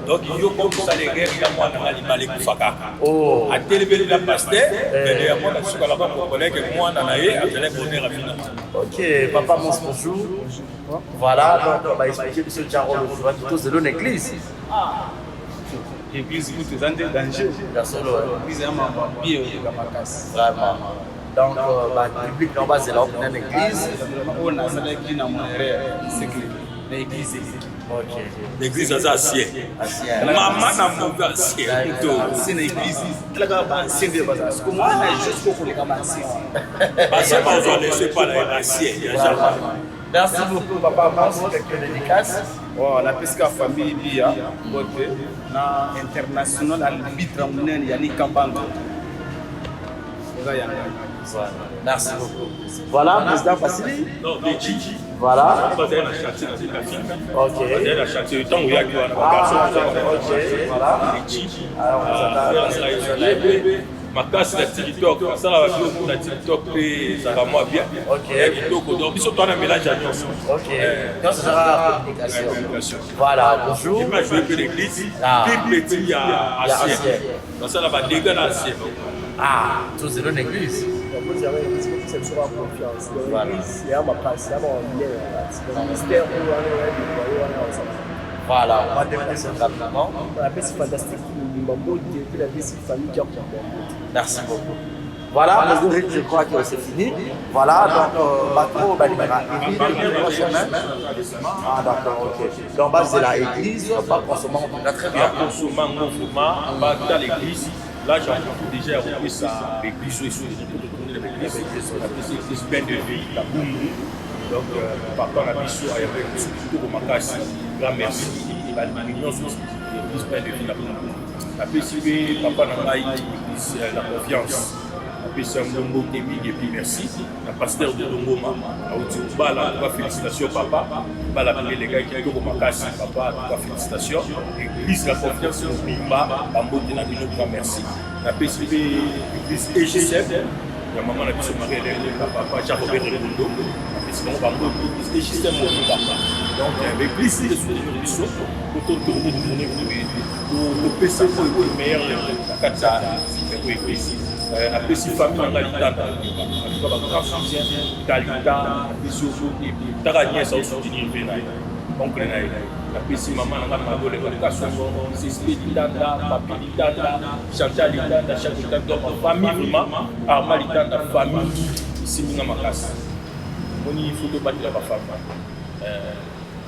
Donc, il y a comme ça, les guerres, il y a moi dans l'animal et Faka. Oh. À télé, la pasteur, il y a moi dans ce qu'on a pour connaître que moi, dans la haie, à télé, bonheur à finir. Ok, Papa Mos, bonjour. Voilà, donc on va expliquer M. Jarol, on va plutôt de l'église. L'église, vous êtes en danger. Personne, L'église est un bien de casse. vraiment. Donc, le public en bas, c'est là, on a l'église. On a l'église dans mon erreur. C'est que l'église est. Ok. L'église est assiette. Maman n'a pas assiette. C'est l'église. C'est de base. Parce que moi, je suis pour les commencer. C'est pas besoin de laisser pas l'assiette. Merci beaucoup, Papa Mos, quelques dédicaces. La pesca famille Bia, côté, na international arbitre monnaie yani Kambanga. Merci beaucoup. Voilà, président Fassili. Non, mais Gigi. Voilà. On va aller la châtier dans cette affaire. Ok. On va aller la châtier. Tant qu'il y a du garçon. Ok, voilà. Gigi. Alors, on s'attend. Ma casse la TikTok, ça va bien pour la TikTok, ça va moins bien. Ok. Donc, ils sont en mélange à nous. Ok. Donc, ce sera la communication. Voilà, bonjour. Je vais jouer que l'église, plus petit, il y a assiette. Donc, ça va dégager l'assiette. Ah, tout c'est une église. Voilà, on va déplacer rapidement. C'est fantastique. Merci beaucoup. Voilà, je crois que c'est fini. Voilà, donc, Macro, ah, d'accord, ok. Donc, bas, c'est l'église, pas consommant, très bien. Pas consommant, on va dans l'église. Là, j'ai déjà repris ça, l'église, l'église pleine de vie, la boum. Donc, papa, la mission, il y avait tout au Makassi. Grand merci. Et l'union, l'église pleine de vie, la boum. La PCB, papa, la confiance. La PCB, Ndongo, Témig, et puis merci. La pasteur de Ndongoma, félicitations, papa. La les gars qui sont au Makassi, papa, félicitations. L'église, la confiance, Bimba, Bambo, grand merci. La PCB, l'église EGCF, il y a maman qui se marie, papa, Jean-Robert Rebundo, sinon Bambo, l'église EGCF, mon papa. Donc, l'église, c'est une mission pour tourner de monnaie pour PC pour le meilleur de la Katsa, pour l'église. La PCB famille en Galita, la grand soutien, Galita, et Tarania, ça aussi, donc, la PCB maman, la maman, l'éducation, c'est Spéditanda, Papilitanda, Chantalita, Chakotanda, famille vraiment, Armalitanda, famille, ici, nous avons ma classe. On y faut de battre la femme.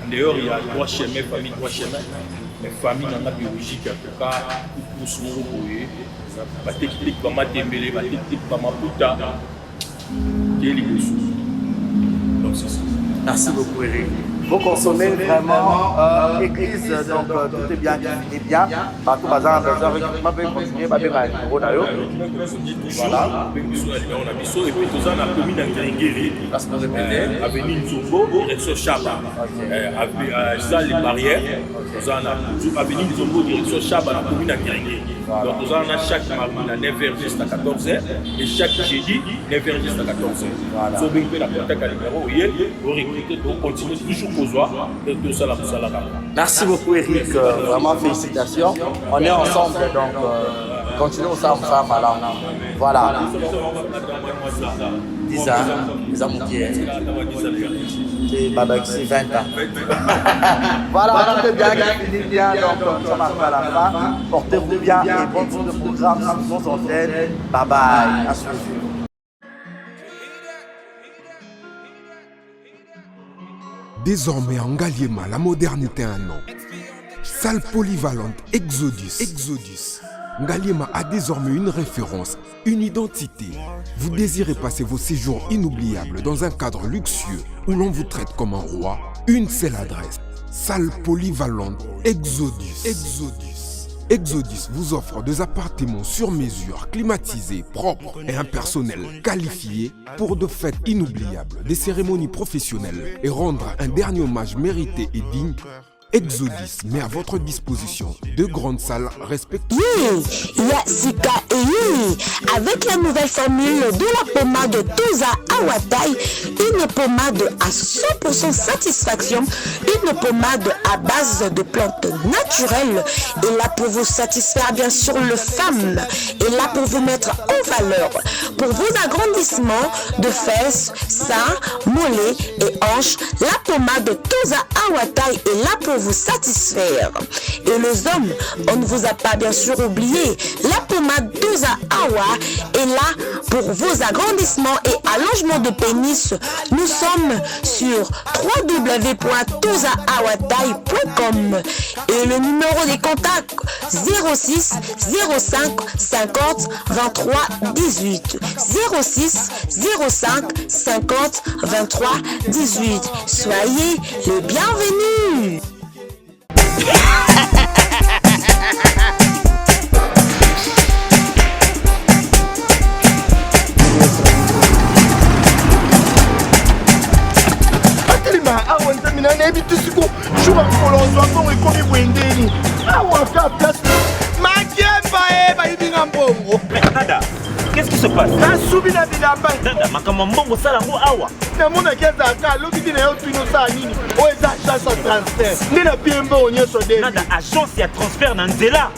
En dehors, il y a trois chemins, famille, trois chemins. Mais famille, dans la biologique, en tout cas, pour se mourir, la technique, comme ma témbélé, la technique, comme ma puta, qui est les choses. Donc, c'est ça. Merci beaucoup, Eric. Vous consommez vraiment église, donc tout est bien, qui finit bien. Partout, dans un recrutement, vous continuez, vous avez un numéro d'ailleurs. Voilà. Et puis, tout ça, on a commis dans Kéringéri, avenue Nzombo, direction Chaba. Ça, les barrières, on a avenue Nzombo, direction Chaba, la commune de Kéringéri. Donc, nous avons chaque mardi à 9h jusqu'à 14h et chaque jeudi 9h jusqu'à 14h. Il faut bien que la contact à numéro, vous recrutez, donc continuez toujours pour soi et tout ça, la Merci beaucoup, Eric. Vraiment, félicitations. On est ensemble, donc continuez ensemble, alors. Voilà. 10 ans, les amoutiers. Et Babaxi, 20 ans. Voilà, tout est bien, qui finit bien, donc nous sommes à la fin. Portez-vous bien et bonne journée de programme sur nos antennes. Bye bye. À suivre. Désormais en Ngaliema, la modernité a un nom. Salle polyvalente Exodus. Ngaliema a désormais une référence, une identité. Vous désirez passer vos séjours inoubliables dans un cadre luxueux où l'on vous traite comme un roi? Une seule adresse. Salle polyvalente Exodus. Exodus vous offre des appartements sur mesure, climatisés, propres et un personnel qualifié pour de fêtes inoubliables, des cérémonies professionnelles et rendre un dernier hommage mérité et digne. Exodus met à votre disposition deux grandes salles respectueuses. avec la nouvelle formule de la pommade Toza Awatai, une pommade à 100% satisfaction, une pommade à base de plantes naturelles, et là pour vous satisfaire bien sûr le femme, et là pour vous mettre en valeur, pour vos agrandissements de fesses, seins, mollets et hanches, la pommade Toza Awatai est là pour vous satisfaire. Et les hommes, on ne vous a pas bien sûr oublié, la pommade Toza Awa est là pour vos agrandissements et allongements de pénis. Nous sommes sur www.tozaawatai.com et le numéro des contacts 06 05 50 23 18 06 05 50 23 18. Soyez les bienvenus. Nada, qu'est-ce qui se passe? Nada, agence et transfert dans Nzela.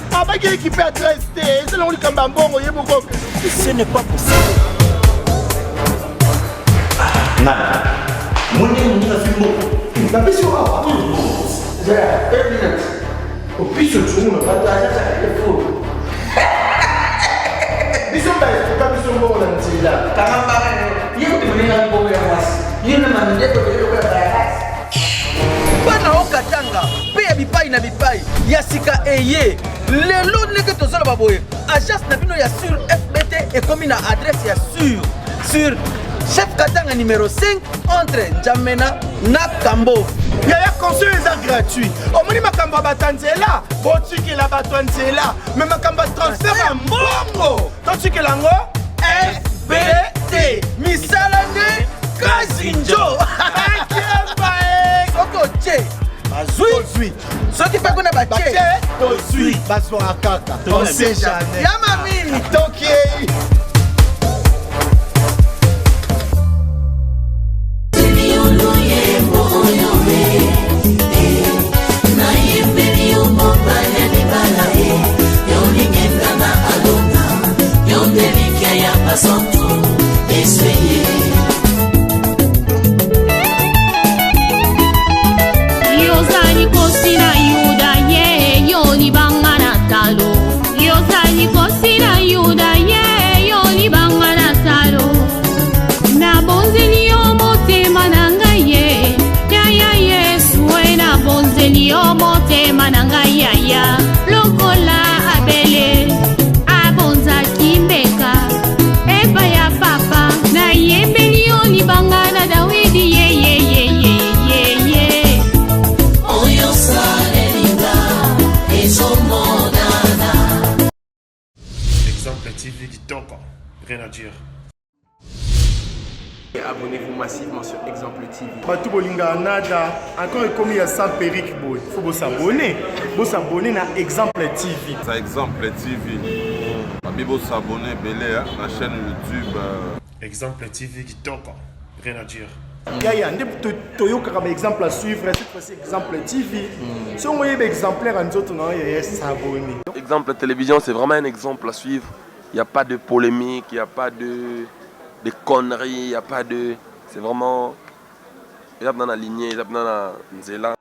Ce n'est pas possible. Nada. Bana okatanga pe ya bipai na bipai ya sika eye lelo ndenge tozala baboye agence na bino ya sur FBT ekomi na adresse ya sur chef Katanga numéro 5 entre Njamena na Kambo. Yaya conseil est gratuit. Omoni makamba batanzela, botiki la batanzela, mais makamba transfert à mbongo. Totiki lango FBT. Misalane Kazinjo. Oko che. Bazui. Ce qui fait qu'on a baché. Bazui. Bazo akaka. On sait jamais. Yamami. Toki. Yozani kosina yuda ye yoni bangana talo. Yozani kosina yuda ye yoni bangana talo. Na bonzeli motema nanga ye ya Yesu na bonzeli motema nanga ya lokola abele abonza kimbeka eba ya papa na yembeli yoni bangana Dawidi ye oyo sarelinga ezomonana. Exemple TV Kitoko, rien à dire. Abonnez-vous massivement sur Exemple TV. Batou bolinga nada, encore comme il y a ça Peric Boy. Faut vous s'abonner. Vous s'abonner à Exemple TV. Ça Exemple TV. Babi vous s'abonner belé à la chaîne YouTube. Exemple TV Kitoko, rien à dire. Yaya, Toyoka comme exemple à suivre, cette fois-ci Exemple TV. Si on voyait exemplaire en autres, on va s'abonner. Exemple télévision, c'est vraiment un exemple à suivre. Il n'y a pas de polémique, il n'y a pas de conneries, il n'y a pas de... C'est vraiment... Il y a dans la lignée, il y a dans la Nzela.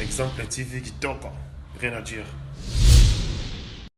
Exemple TV Kitoko, rien à dire.